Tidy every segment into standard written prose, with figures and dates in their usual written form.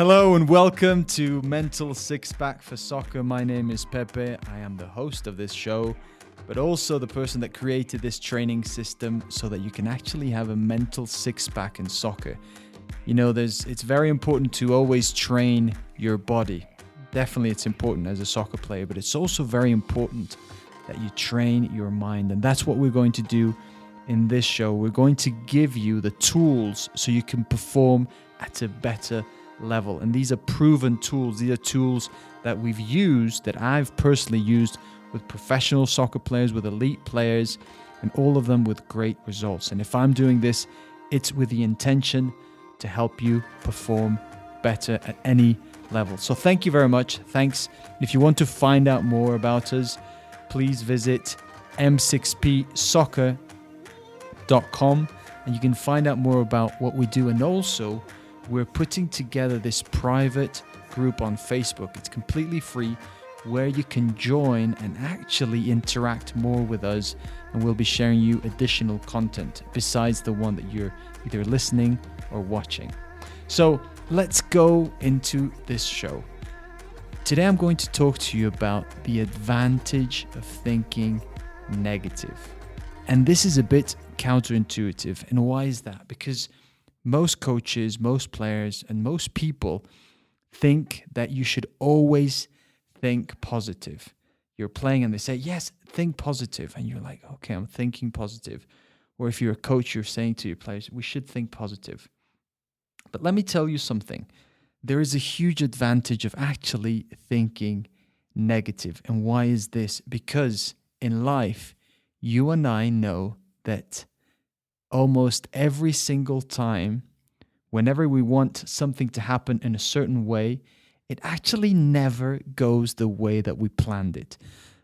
Hello and welcome to Mental Six Pack for Soccer. My name is Pepe. I am the host of this show, but also the person that created this training system so that you can actually have a mental six pack in soccer. You know, it's very important to always train your body. Definitely it's important as a soccer player, but it's also very important that you train your mind. And that's what we're going to do in this show. We're going to give you the tools so you can perform at a better level. And these are proven tools. These are tools that we've used, that I've personally used with professional soccer players, with elite players, and all of them with great results. And if I'm doing this, it's with the intention to help you perform better at any level. So thank you very much. Thanks. If you want to find out more about us, please visit m6psoccer.com and you can find out more about what we do. And also, we're putting together this private group on Facebook. It's completely free, where you can join and actually interact more with us, and we'll be sharing you additional content besides the one that you're either listening or watching. So let's go into this show. Today I'm going to talk to you about the advantage of thinking negative. And this is a bit counterintuitive. And why is that? Because most coaches, most players, and most people think that you should always think positive. You're playing and they say, yes, think positive. And you're like, okay, I'm thinking positive. Or if you're a coach, you're saying to your players, we should think positive. But let me tell you something. There is a huge advantage of actually thinking negative. And why is this? Because in life, you and I know that almost every single time, whenever we want something to happen in a certain way, it actually never goes the way that we planned it.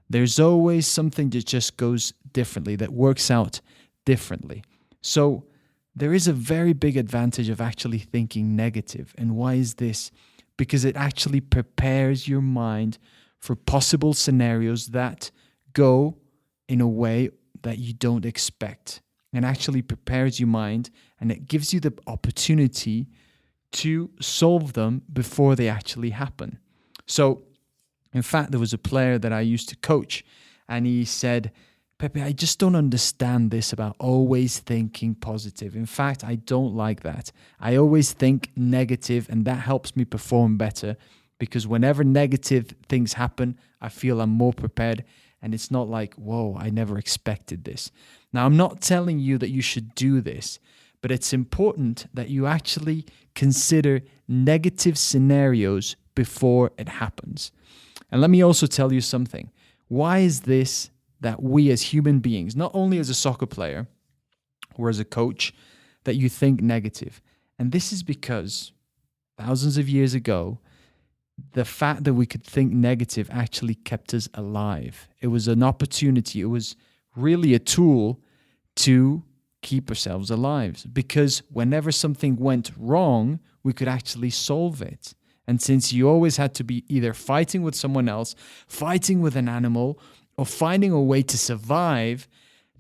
There's always something that just goes differently, that works out differently. So there is a very big advantage of actually thinking negative. And why is this? Because it actually prepares your mind for possible scenarios that go in a way that you don't expect, and actually prepares your mind, and it gives you the opportunity to solve them before they actually happen. So, in fact, there was a player that I used to coach, and he said, Pepe, I just don't understand this about always thinking positive. In fact, I don't like that. I always think negative, and that helps me perform better, because whenever negative things happen, I feel I'm more prepared, and it's not like, whoa, I never expected this. Now, I'm not telling you that you should do this, but it's important that you actually consider negative scenarios before it happens. And let me also tell you something. Why is this that we as human beings, not only as a soccer player or as a coach, that you think negative? And this is because thousands of years ago, the fact that we could think negative actually kept us alive. It was an opportunity. It was really a tool to keep ourselves alive, because whenever something went wrong, we could actually solve it. And since you always had to be either fighting with someone else, fighting with an animal, or finding a way to survive,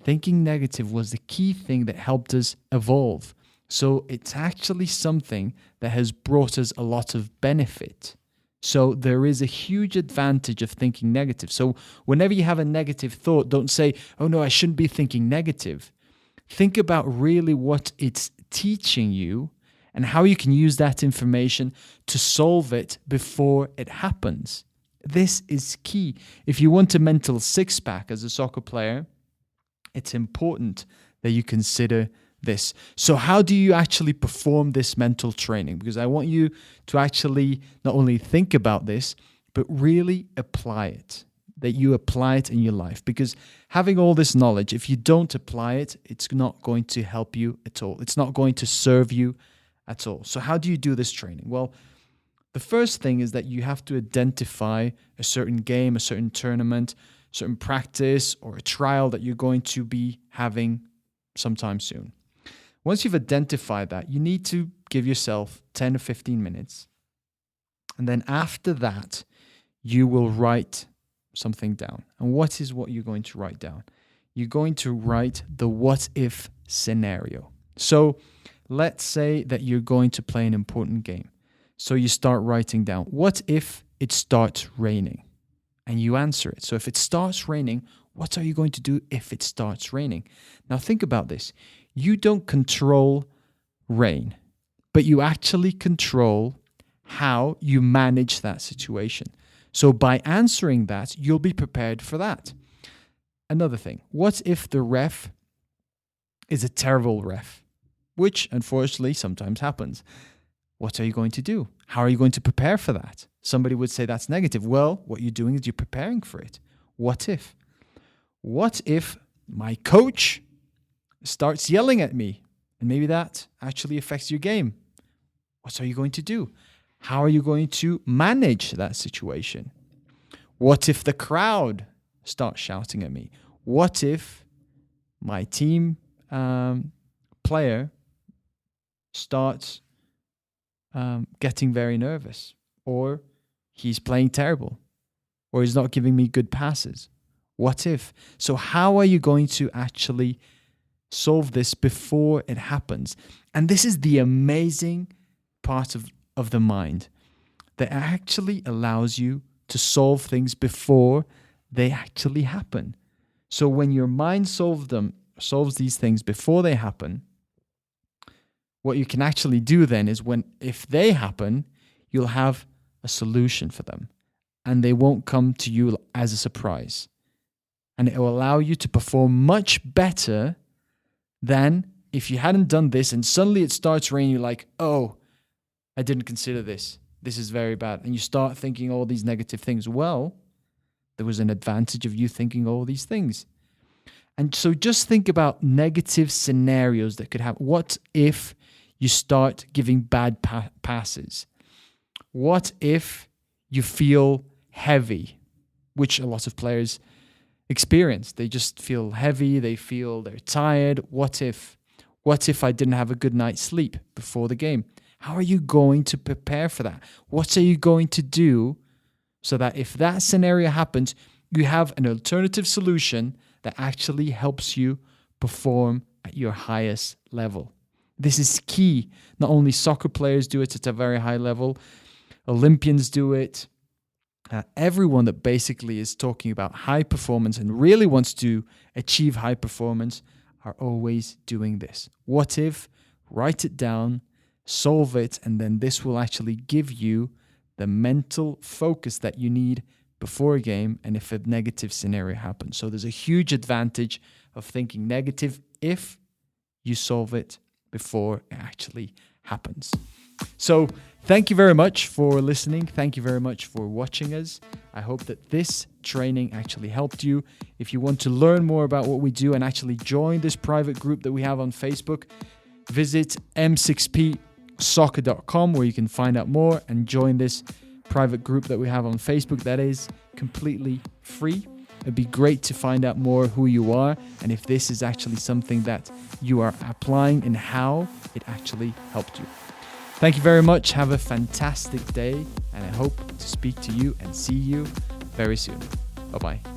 thinking negative was the key thing that helped us evolve. So it's actually something that has brought us a lot of benefit. So there is a huge advantage of thinking negative. So whenever you have a negative thought, don't say, oh no, I shouldn't be thinking negative. Think about really what it's teaching you and how you can use that information to solve it before it happens. This is key. If you want a mental six-pack as a soccer player, it's important that you consider this. So how do you actually perform this mental training? Because I want you to actually not only think about this, but really apply it, that you apply it in your life. Because having all this knowledge, if you don't apply it, it's not going to help you at all. It's not going to serve you at all. So how do you do this training? Well, the first thing is that you have to identify a certain game, a certain tournament, certain practice, or a trial that you're going to be having sometime soon. Once you've identified that, you need to give yourself 10 or 15 minutes. And then after that, you will write something down. And what is what you're going to write down? You're going to write the what if scenario. So let's say that you're going to play an important game. So you start writing down, what if it starts raining? And you answer it. So if it starts raining, what are you going to do if it starts raining? Now think about this. You don't control rain, but you actually control how you manage that situation. So by answering that, you'll be prepared for that. Another thing, what if the ref is a terrible ref? Which unfortunately sometimes happens. What are you going to do? How are you going to prepare for that? Somebody would say that's negative. Well, what you're doing is you're preparing for it. What if? What if my coach starts yelling at me? And maybe that actually affects your game. What are you going to do? How are you going to manage that situation? What if the crowd starts shouting at me? What if my team player starts getting very nervous, or he's playing terrible, or he's not giving me good passes? What if? So how are you going to actually solve this before it happens? And this is the amazing part of the mind that actually allows you to solve things before they actually happen. So when your mind solves these things before they happen, what you can actually do then is if they happen, you'll have a solution for them, and they won't come to you as a surprise. And it will allow you to perform much better than if you hadn't done this and suddenly it starts raining, you're like, oh, I didn't consider this. This is very bad. And you start thinking all these negative things. Well, there was an advantage of you thinking all these things. And so just think about negative scenarios that could happen. What if you start giving bad passes? What if you feel heavy, which a lot of players experience? They just feel heavy. They feel they're tired. What if I didn't have a good night's sleep before the game? How are you going to prepare for that? What are you going to do so that if that scenario happens, you have an alternative solution that actually helps you perform at your highest level? This is key. Not only soccer players do it at a very high level, Olympians do it. Everyone that basically is talking about high performance and really wants to achieve high performance are always doing this. What if? Write it down, solve it, and then this will actually give you the mental focus that you need before a game and if a negative scenario happens. So there's a huge advantage of thinking negative if you solve it before it actually happens. So thank you very much for listening. Thank you very much for watching us. I hope that this training actually helped you. If you want to learn more about what we do and actually join this private group that we have on Facebook, visit m6psoccer.com where you can find out more and join this private group that we have on Facebook that is completely free. It'd be great to find out more who you are and if this is actually something that you are applying and how it actually helped you. Thank you very much. Have a fantastic day, and I hope to speak to you and see you very soon. Bye-bye.